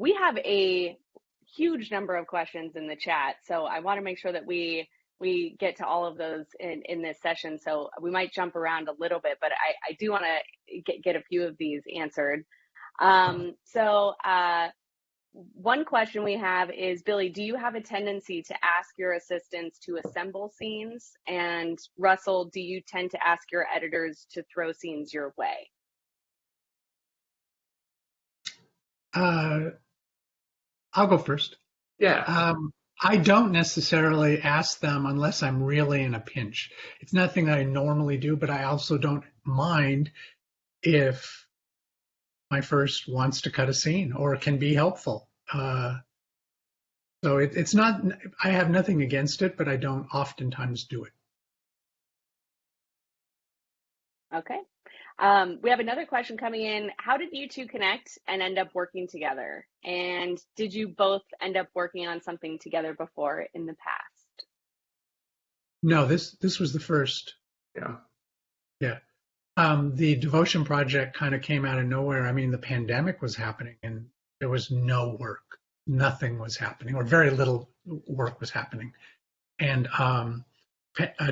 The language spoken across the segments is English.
we have a huge number of questions in the chat, so I want to make sure that we get to all of those in this session. So we might jump around a little bit, but I do want to get a few of these answered. One question we have is, Billy, do you have a tendency to ask your assistants to assemble scenes? And Russell, do you tend to ask your editors to throw scenes your way? I'll go first. Yeah. I don't necessarily ask them unless I'm really in a pinch. It's nothing that I normally do, but I also don't mind if my first wants to cut a scene or can be helpful. So it's not, I have nothing against it, but I don't oftentimes do it. Okay. We have another question coming in. How did you two connect and end up working together? And did you both end up working on something together before in the past? No, this was the first. Yeah. Yeah. The Devotion project kind of came out of nowhere. I mean, the pandemic was happening and there was no work. Nothing was happening, or very little work was happening. And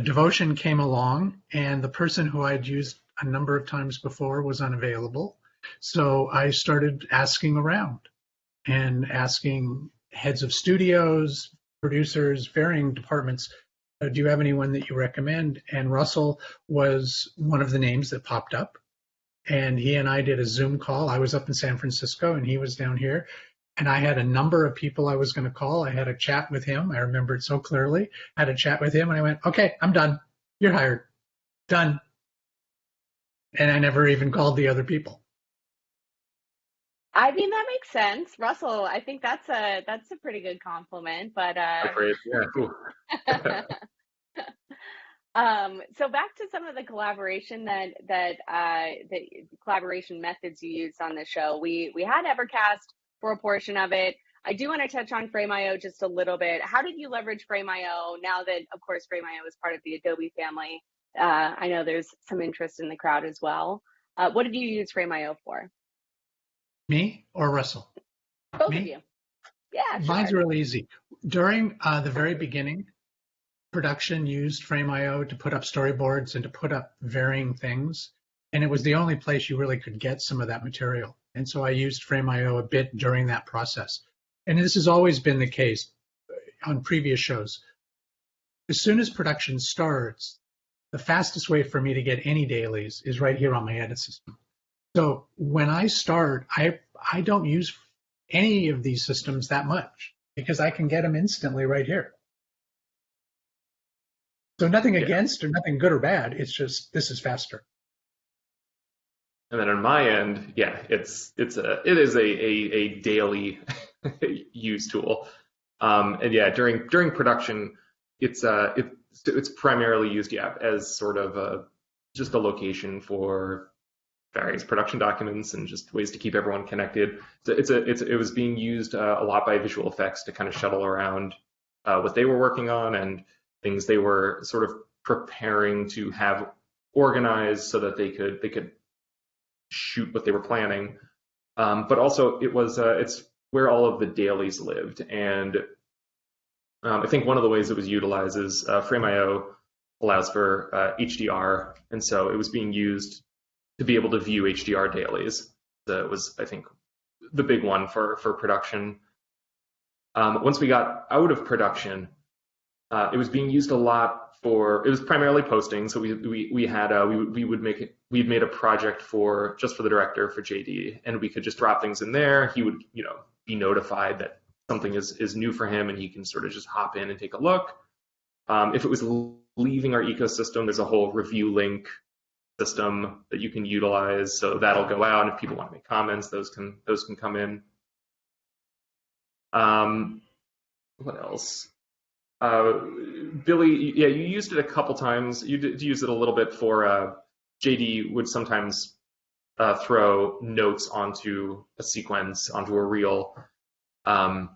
Devotion came along, and the person who I'd used a number of times before was unavailable. So I started asking around and asking heads of studios, producers, varying departments, do you have anyone that you recommend? And Russell was one of the names that popped up. And he and I did a Zoom call. I was up in San Francisco and he was down here. And I had a number of people I was going to call. I had a chat with him. I remember it so clearly. I had a chat with him and I went, okay, I'm done. You're hired. Done. And I never even called the other people. I mean, that makes sense. Russell, I think that's a pretty good compliment, but Great. Yeah, cool. So back to some of the collaboration the collaboration methods you used on the show. We had Evercast for a portion of it. I do want to touch on Frame.io just a little bit. How did you leverage Frame.io now that, of course, Frame.io is part of the Adobe family? I know there's some interest in the crowd as well. What did you use Frame.io for? Me or Russell? Both of you. Yeah, sure. Mine's really easy. During the very beginning, production used Frame.io to put up storyboards and to put up varying things. And it was the only place you really could get some of that material. And so I used Frame.io a bit during that process. And this has always been the case on previous shows. As soon as production starts, the fastest way for me to get any dailies is right here on my edit system. So when I start, I don't use any of these systems that much because I can get them instantly right here. So nothing against or nothing good or bad. It's just this is faster. And then on my end, yeah, it is a daily use tool. And yeah, during production, it's primarily used as sort of just a location for various production documents and just ways to keep everyone connected. So it was being used a lot by visual effects to kind of shuttle around what they were working on and things they were sort of preparing to have organized so that they could shoot what they were planning. But also it's where all of the dailies lived. And I think one of the ways it was utilized is Frame.io allows for HDR. And so it was being used to be able to view HDR dailies. That was, I think, the big one for production. Once we got out of production, it was being used a lot it was primarily posting. So we'd made a project just for the director, for JD, and we could just drop things in there. He would, be notified that something is new for him and he can sort of just hop in and take a look. If it was leaving our ecosystem, there's a whole review link system that you can utilize. So that'll go out, and if people want to make comments, those can come in. What else? Billy, yeah, you used it a couple times. You did use it a little bit for JD would sometimes throw notes onto a sequence, onto a reel. And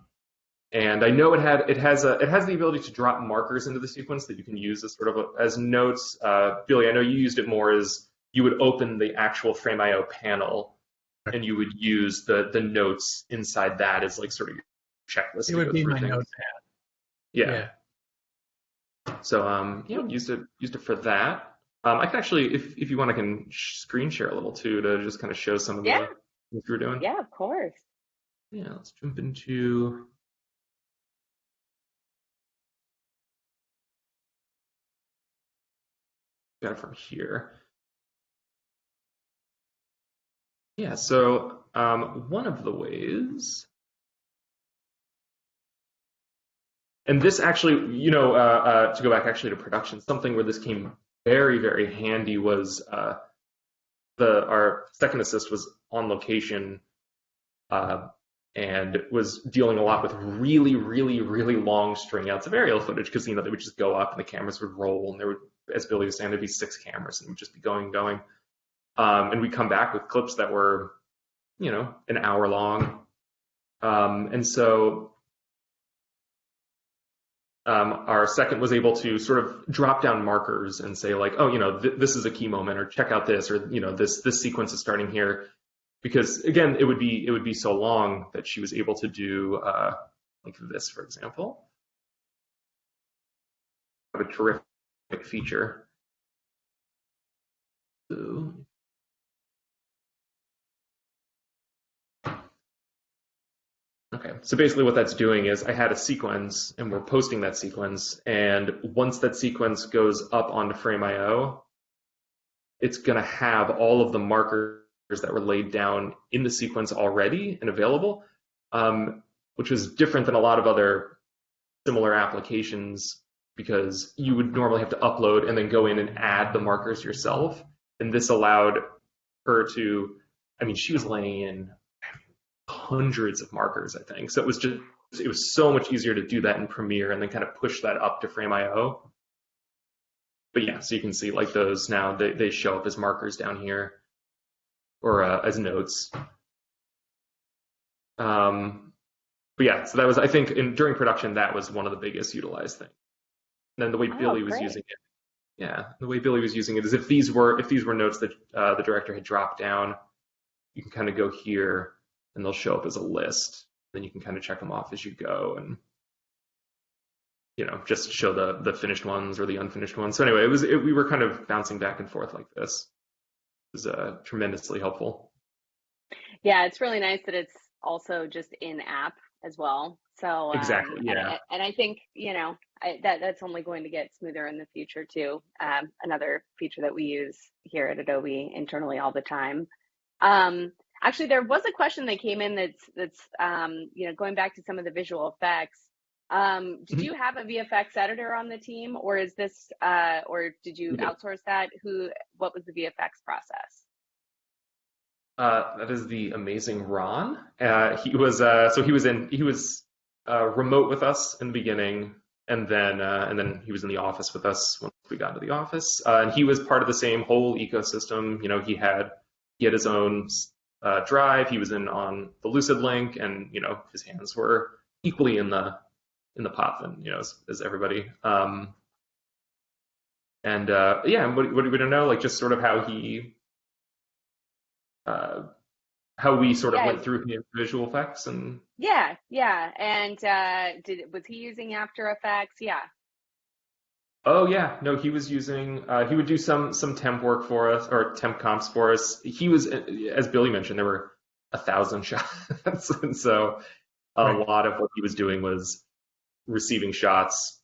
I know it has the ability to drop markers into the sequence that you can use as sort of as notes. Billy, I know you used it more as you would open the actual Frame.io panel and you would use the notes inside that as like sort of your checklist. It would be my notepad. Yeah. So yeah, used it for that. I can actually, if you want, I can screen share a little too to just kind of show some of the things we're doing. Yeah, of course. Yeah, let's jump into. Got it from here. Yeah, so one of the ways, and this actually, you know, to go back actually to production, something where this came very, very handy was our second assist was on location and was dealing a lot with really, really, really long string outs of aerial footage because, you know, they would just go up and the cameras would roll and there would, as Billy was saying, there'd be 6 cameras and it would just be going. And we'd come back with clips that were, you know, an hour long. And so our second was able to sort of drop down markers and say like, oh, you know, this is a key moment, or check out this, or, you know, this sequence is starting here. Because again, it would be so long that she was able to do like this, for example. A terrific feature. So, okay, so basically what that's doing is I had a sequence and we're posting that sequence, and once that sequence goes up onto Frame.io, it's gonna have all of the markers that were laid down in the sequence already and available, which was different than a lot of other similar applications because you would normally have to upload and then go in and add the markers yourself. And this allowed her to, I mean, she was laying in hundreds of markers, I think. So it was so much easier to do that in Premiere and then kind of push that up to Frame.io. But yeah, so you can see like those now, they show up as markers down here, or as notes. But yeah, so that was, I think, during production, that was one of the biggest utilized things. And then the way Billy was using it, the way Billy was using it is if these were notes that the director had dropped down, you can kind of go here and they'll show up as a list. Then you can kind of check them off as you go and, you know, just show the finished ones or the unfinished ones. So anyway, we were kind of bouncing back and forth like this. It was tremendously helpful. Yeah, it's really nice that it's also just in app as well. So exactly, yeah. And I think, you know, that's only going to get smoother in the future too. Another feature that we use here at Adobe internally all the time. Actually, there was a question that came in that's you know, going back to some of the visual effects. Did you have a VFX editor on the team, or is this, or did you outsource that? What was the VFX process? That is the amazing Ron. He was remote with us in the beginning, and then he was in the office with us once we got to the office. And he was part of the same whole ecosystem. You know, he had his own drive. He was in on the Lucid link, and you know, his hands were equally in the pot, and you know, as everybody. And what do we know? Like just sort of how we sort of went through his visual effects and. Yeah. And was he using After Effects? Yeah. Oh yeah, no, he was using. He would do some temp work for us, or temp comps for us. He was, as Billy mentioned, there were 1,000 shots, and so a lot of what he was doing was receiving shots,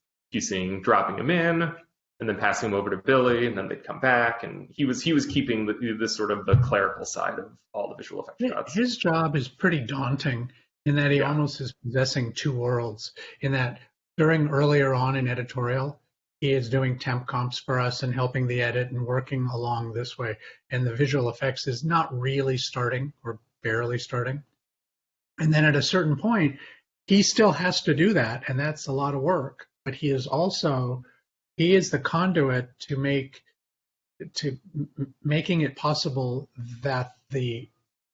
dropping them in, and then passing them over to Billy, and then they'd come back, and he was keeping this sort of the clerical side of all the visual effects shots. His job is pretty daunting in that he almost is possessing two worlds. In that earlier on in editorial, he is doing temp comps for us and helping the edit and working along this way, and the visual effects is not really starting or barely starting. And then at a certain point, he still has to do that, and that's a lot of work. But he is the conduit to making it possible that the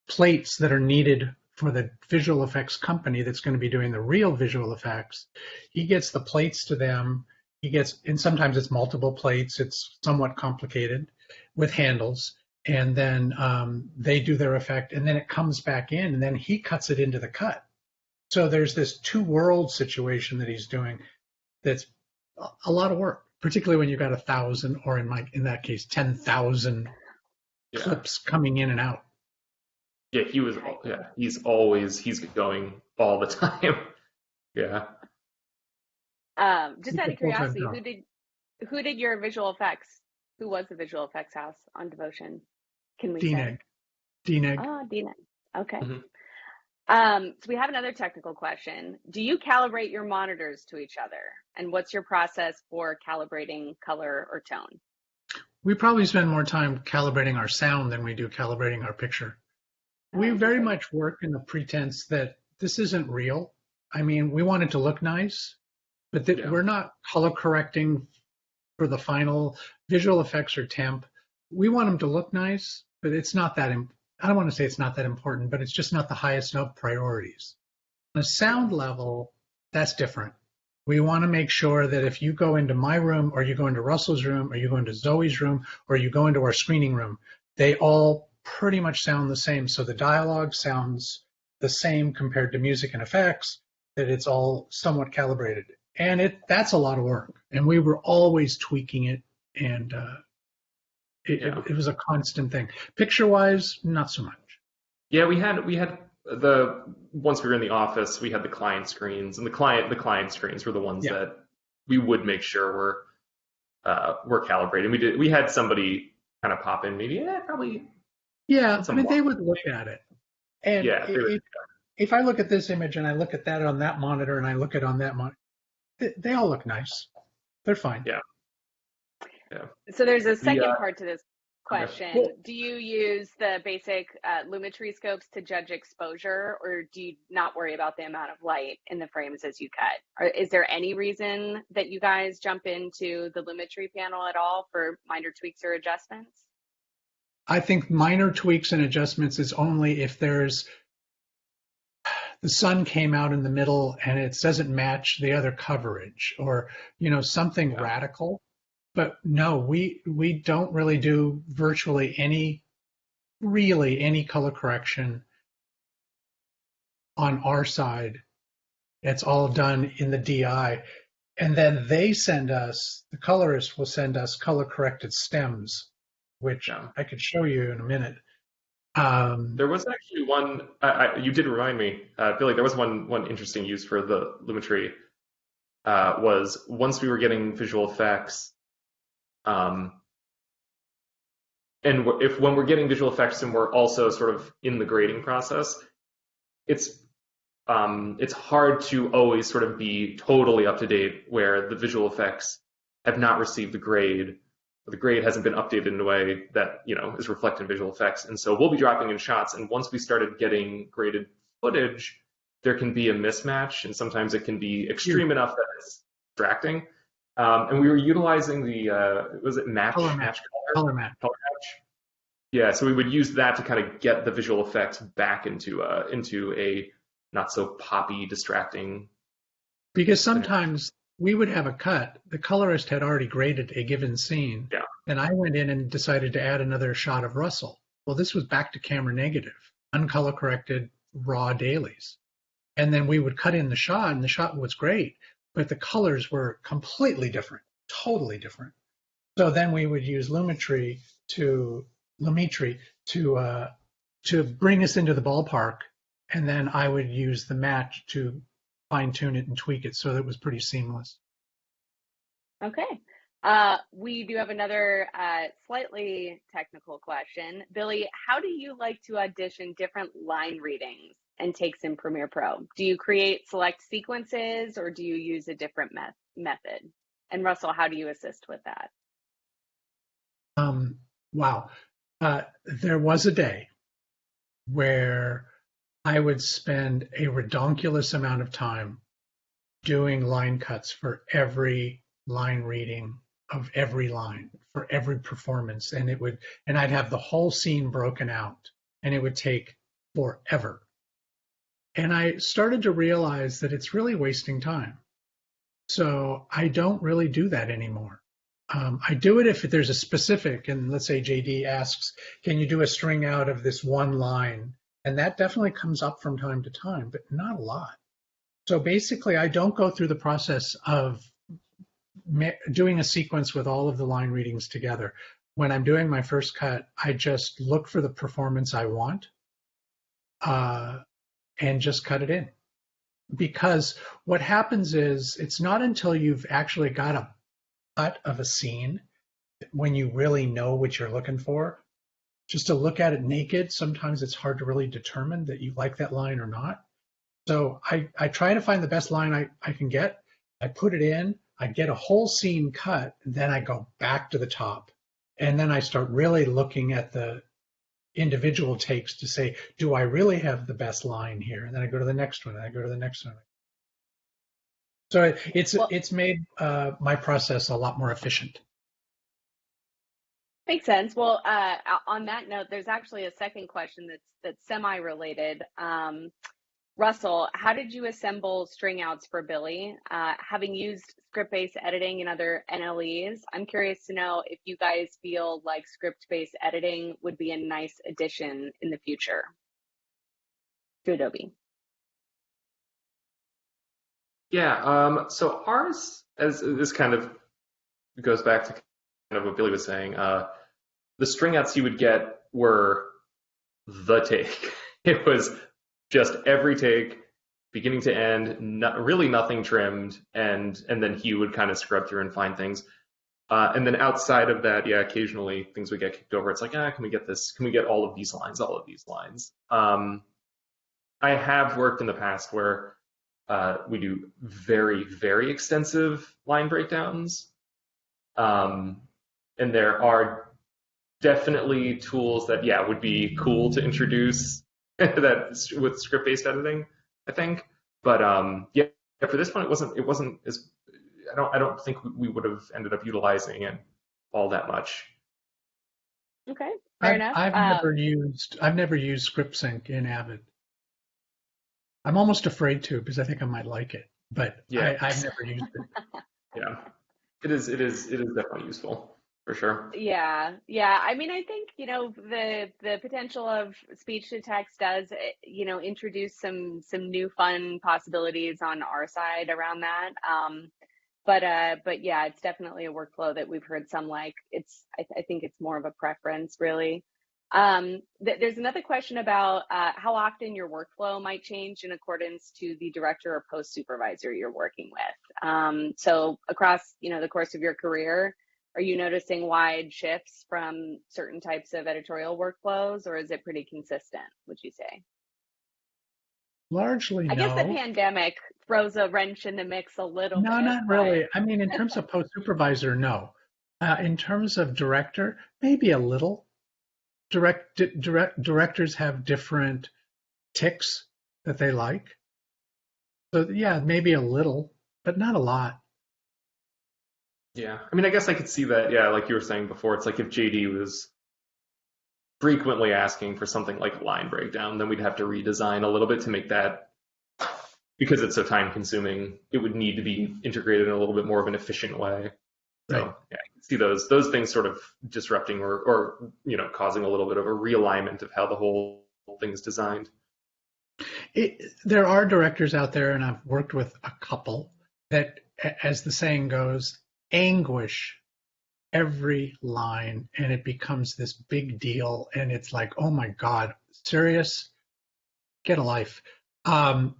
plates that are needed for the visual effects company that's going to be doing the real visual effects, he gets the plates to them. And sometimes it's multiple plates. It's somewhat complicated with handles. and then they do their effect, and then it comes back in, and then he cuts it into the cut. So there's this two-world situation that he's doing that's a lot of work, particularly when you've got 1,000, or in that case, 10,000 clips coming in and out. Yeah, he's going all the time. Yeah. Just out of curiosity, who did your visual effects? Who was the visual effects house on Devotion? Can we say? DNEG. Oh, DNEG. Okay. Mm-hmm. So we have another technical question. Do you calibrate your monitors to each other? And what's your process for calibrating color or tone? We probably spend more time calibrating our sound than we do calibrating our picture. We very much work in the pretense that this isn't real. I mean, we want it to look nice, but we're not color correcting for the final visual effects or temp. We want them to look nice, but it's not that I don't want to say it's not that important, but it's just not the highest of priorities. On a sound level, that's different. We want to make sure that if you go into my room, or you go into Russell's room, or you go into Zoe's room, or you go into our screening room, they all pretty much sound the same. So the dialogue sounds the same compared to music and effects, that it's all somewhat calibrated. And that's a lot of work. And we were always tweaking it, and it was a constant thing. Picture-wise, not so much. Yeah, we had once we were in the office, we had the client screens, and the client screens were the ones that we would make sure were calibrated. We had somebody kind of pop in, maybe probably. Yeah, I mean, they would look at it, and yeah, if I look at this image and I look at that on that monitor and I look at on that monitor, they all look nice. They're fine. Yeah. So there's a second part to this question. Okay. Do you use the basic Lumetri Scopes to judge exposure, or do you not worry about the amount of light in the frames as you cut? Or is there any reason that you guys jump into the Lumetri panel at all for minor tweaks or adjustments? I think minor tweaks and adjustments is only if the sun came out in the middle and it doesn't match the other coverage, or something radical. But no, we don't really do virtually any color correction on our side. It's all done in the DI. And then the colorist will send us color corrected stems, which I could show you in a minute. There was actually one, you did remind me, I feel like there was one interesting use for the Lumetri, was once we were getting visual effects, and when we're getting visual effects and we're also sort of in the grading process, it's hard to always sort of be totally up to date where the visual effects have not received the grade. The grade hasn't been updated in a way that is reflected in visual effects, and so we'll be dropping in shots. And once we started getting graded footage, there can be a mismatch, and sometimes it can be extreme enough that it's distracting. And we were utilizing the color match. Yeah, so we would use that to kind of get the visual effects back into a not so poppy, distracting. Because sometimes we would have a cut. The colorist had already graded a given scene, and I went in and decided to add another shot of Russell. Well, this was back to camera negative, uncolor corrected, raw dailies. And then we would cut in the shot, and the shot was great, but the colors were completely different, totally different. So then we would use Lumetri to bring us into the ballpark, and then I would use the match to fine tune it and tweak it so that it was pretty seamless. Okay. We do have another slightly technical question. Billy, how do you like to audition different line readings and takes in Premiere Pro? Do you create select sequences, or do you use a different method? And Russell, how do you assist with that? Wow. There was a day where I would spend a redonkulous amount of time doing line cuts for every line reading of every line, for every performance, and I'd have the whole scene broken out, and it would take forever. And I started to realize that it's really wasting time. So I don't really do that anymore. I do it if there's a specific, and let's say JD asks, can you do a string out of this one line? And that definitely comes up from time to time, but not a lot. So basically, I don't go through the process of doing a sequence with all of the line readings together. When I'm doing my first cut, I just look for the performance I want and just cut it in. Because what happens is it's not until you've actually got a cut of a scene when you really know what you're looking for. Just to look at it naked, sometimes it's hard to really determine that you like that line or not. So I try to find the best line I can get. I put it in, I get a whole scene cut, and then I go back to the top. And then I start really looking at the individual takes to say, do I really have the best line here? And then I go to the next one, and I go to the next one. So it's made my process a lot more efficient. Makes sense. Well, on that note, there's actually a second question that's semi-related. Russell, how did you assemble string outs for Billy? Having used script-based editing and other NLEs, I'm curious to know if you guys feel like script-based editing would be a nice addition in the future to Adobe. Yeah, so ours, as this kind of goes back to kind of what Billy was saying, the string outs you would get were the take. It was just every take, beginning to end, really nothing trimmed, and then he would kind of scrub through and find things. And then outside of that, yeah, occasionally things would get kicked over. It's like, can we get this? Can we get all of these lines? All of these lines. I have worked in the past where we do very, very extensive line breakdowns. And there are definitely tools that, yeah, would be cool to introduce that with script-based editing, I think. But yeah, for this one, it wasn't as, I don't think we would have ended up utilizing it all that much. Okay, fair enough. I've never used script sync in Avid. I'm almost afraid to because I think I might like it, but yeah. I've never used it. Yeah, it is definitely useful for sure. Yeah. I mean, I think, the potential of speech to text does, introduce some new fun possibilities on our side around that. But yeah, it's definitely a workflow that we've heard some like. I think it's more of a preference, really. There's another question about how often your workflow might change in accordance to the director or post supervisor you're working with. So across, the course of your career, are you noticing wide shifts from certain types of editorial workflows, or is it pretty consistent, would you say? Largely, no. I guess the pandemic throws a wrench in the mix a little bit. No, not really. I mean, in terms of post supervisor, no. In terms of director, maybe a little. Directors have different ticks that they like. So yeah, maybe a little, but not a lot. Yeah, I mean, I guess I could see that. Yeah, like you were saying before, it's like if JD was frequently asking for something like line breakdown, then we'd have to redesign a little bit to make that, because it's so time consuming, it would need to be integrated in a little bit more of an efficient way. So right. Yeah, I can see those things sort of disrupting or causing a little bit of a realignment of how the whole thing's designed. There are directors out there, and I've worked with a couple that, as the saying goes, anguish every line, and it becomes this big deal, and it's like, oh my God, serious? Get a life. Fortunately,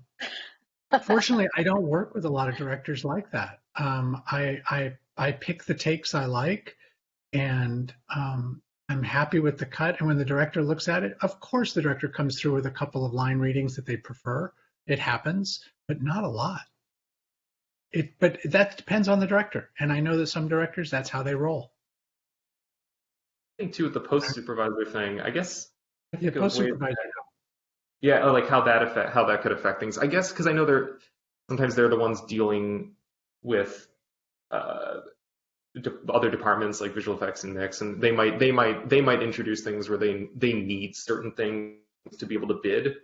I don't work with a lot of directors like that. I pick the takes I like, and I'm happy with the cut. And when the director looks at it, of course the director comes through with a couple of line readings that they prefer. It happens, but not a lot. But that depends on the director. And I know that some directors, that's how they roll. I think too with the post supervisor thing, I guess. Yeah, post supervisor. Yeah, like how that could affect things. I guess because I know sometimes they're the ones dealing with other departments like visual effects and mix, and they might introduce things where they need certain things to be able to bid,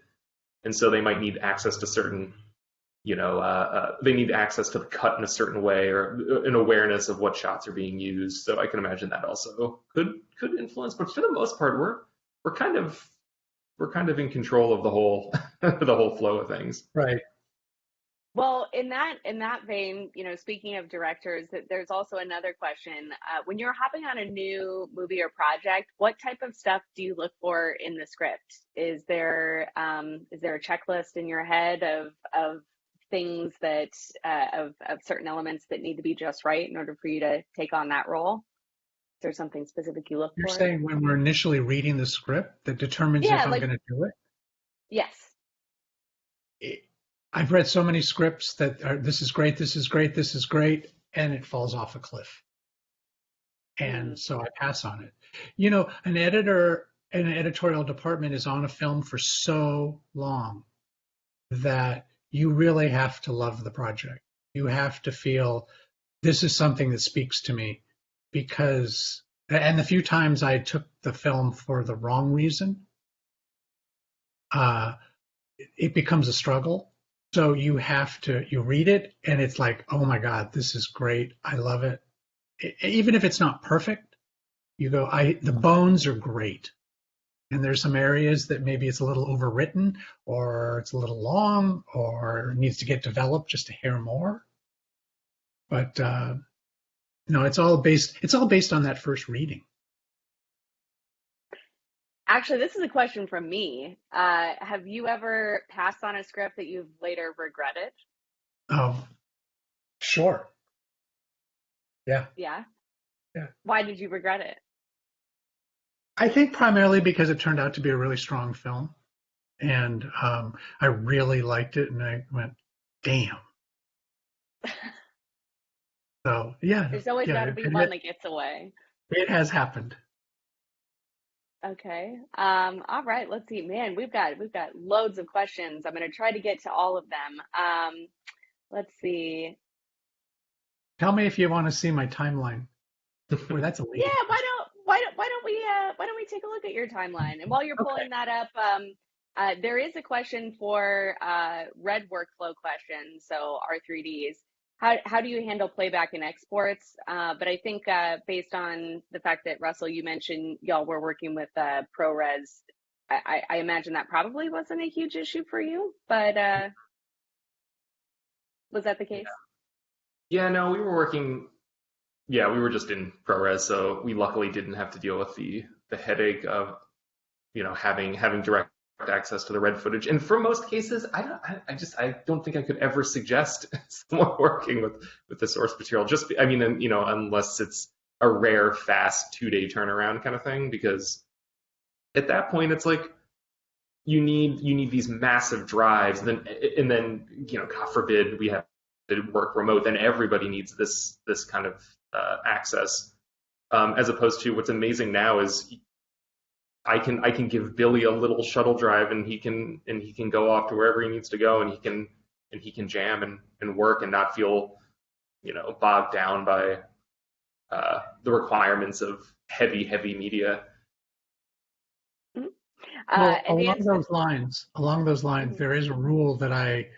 and so they might need access to certain they need access to the cut in a certain way or an awareness of what shots are being used. So I can imagine that also could influence. But for the most part, we're kind of in control of the whole the whole flow of things. Right. Well, in that vein, speaking of directors, there's also another question. When you're hopping on a new movie or project, what type of stuff do you look for in the script? Is there a checklist in your head of things that of certain elements that need to be just right in order for you to take on that role? Is there something specific you look You're for? saying when we're initially reading the script that determines if I'm going to do it? Yes. I've read so many scripts that are, this is great, this is great, this is great, and it falls off a cliff. And so I pass on it. An editor and an editorial department is on a film for so long that you really have to love the project. You have to feel this is something that speaks to me, because, and the few times I took the film for the wrong reason, it becomes a struggle. So you read it and it's like, oh my God, this is great. I love it. Even if it's not perfect, you go, the bones are great. And there's some areas that maybe it's a little overwritten or it's a little long or needs to get developed just a hair more. But no, it's all based on that first reading. Actually, this is a question from me. Have you ever passed on a script that you've later regretted? Sure. Yeah. Yeah? Yeah. Why did you regret it? I think primarily because it turned out to be a really strong film. And I really liked it, and I went, damn. So, yeah. There's always got to be one that gets away. It has happened. Okay. All right. Let's see. Man, we've got loads of questions. I'm going to try to get to all of them. Let's see. Tell me if you want to see my timeline. Boy, that's a lead. Yeah. Why don't we take a look at your timeline? And while you're pulling that up, there is a question for red workflow questions. So R3Ds. How do you handle playback and exports? But I think based on the fact that, Russell, you mentioned y'all were working with ProRes, I imagine that probably wasn't a huge issue for you, but was that the case? Yeah, no, we were working, we were just in ProRes, so we luckily didn't have to deal with the headache of, having direct access to the red footage. And for most cases, I don't think I could ever suggest someone working with the source material. Unless it's a rare, fast 2-day turnaround kind of thing, because at that point it's like you need these massive drives, and then God forbid we have to work remote, then everybody needs this kind of access. As opposed to what's amazing now is I can give Billy a little shuttle drive, and he can go off to wherever he needs to go, and he can jam and work and not feel bogged down by the requirements of heavy media. Well, along those lines, there is a rule that I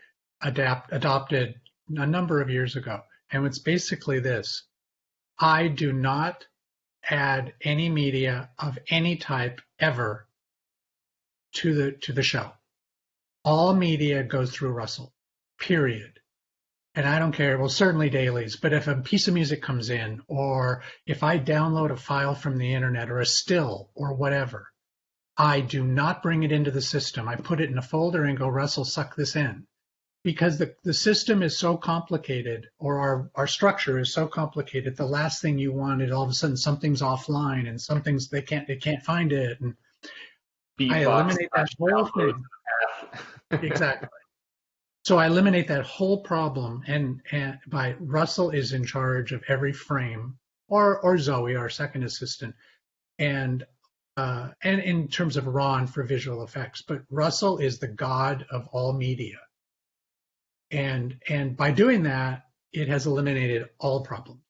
adopted a number of years ago, and it's basically this: I do not add any media of any type ever to the show. All media goes through Russell, period. And I don't care, well, certainly dailies, but if a piece of music comes in, or if I download a file from the internet or a still or whatever, I do not bring it into the system. I put it in a folder and go, Russell, suck this in. Because the system is so complicated, or our structure is so complicated, the last thing you want is all of a sudden something's offline and something's they can't find it, and I eliminate that whole thing. Exactly. So I eliminate that whole problem, and by Russell is in charge of every frame, or Zoe, our second assistant, and in terms of Ron for visual effects. But Russell is the god of all media. And by doing that, it has eliminated all problems.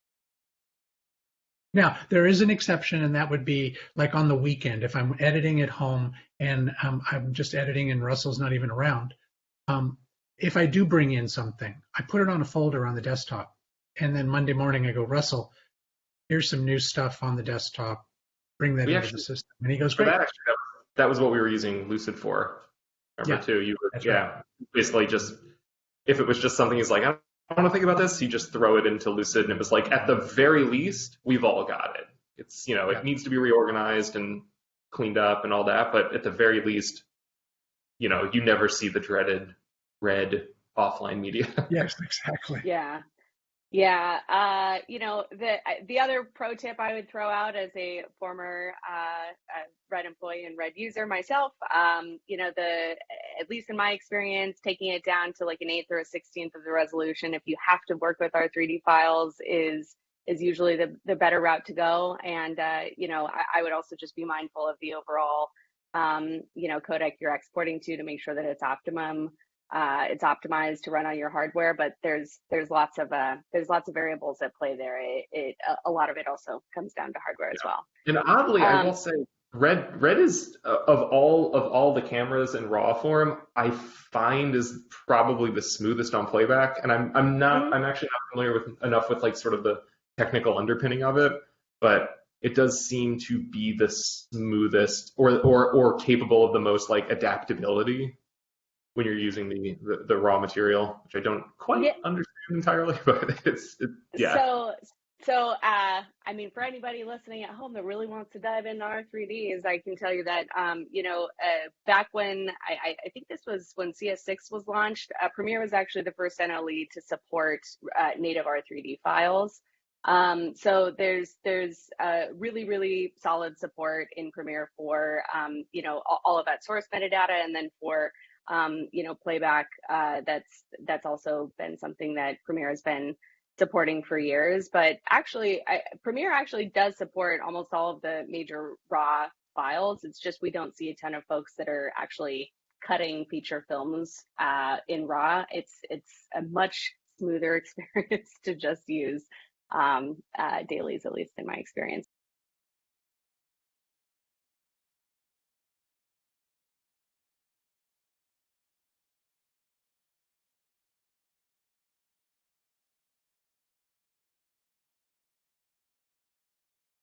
Now, there is an exception, and that would be like on the weekend, if I'm editing at home and I'm just editing and Russell's not even around. if I do bring in something, I put it on a folder on the desktop. And then Monday morning I go, Russell, here's some new stuff on the desktop. Bring that We into the actually, system. And he goes, for great. that, actually, that was what we were using Lucid for. Remember Yeah, too? You were, that's yeah, right. basically just, if it was just something he's like, I don't want to think about this, you just throw it into Lucid, and it was like, at the very least, we've all got it. It's, Yeah. it needs to be reorganized and cleaned up and all that, but at the very least, you never see the dreaded red offline media. Yes, exactly. Yeah. Yeah, the other pro tip I would throw out as a former Red employee and Red user myself, at least in my experience, taking it down to like an 1/8 or a 16th of the resolution, if you have to work with our 3D files, is usually the better route to go. And I would also just be mindful of the overall codec you're exporting to make sure that it's optimum. It's optimized to run on your hardware, but there's lots of variables at play there. A lot of it also comes down to hardware as well. And oddly, I will say, Red is of all the cameras in RAW form, I find is probably the smoothest on playback. And I'm actually not familiar enough with like sort of the technical underpinning of it, but it does seem to be the smoothest or capable of the most like adaptability when you're using the raw material, which I don't quite understand entirely, but yeah. So, for anybody listening at home that really wants to dive into R3Ds, I can tell you that, back when I think this was when CS6 was launched, Premiere was actually the first NLE to support native R3D files. So there's really, really solid support in Premiere for, all of that source metadata, and then for playback. That's also been something that Premiere has been supporting for years. But actually, Premiere actually does support almost all of the major RAW files. It's just we don't see a ton of folks that are actually cutting feature films in RAW. It's a much smoother experience to just use dailies, at least in my experience.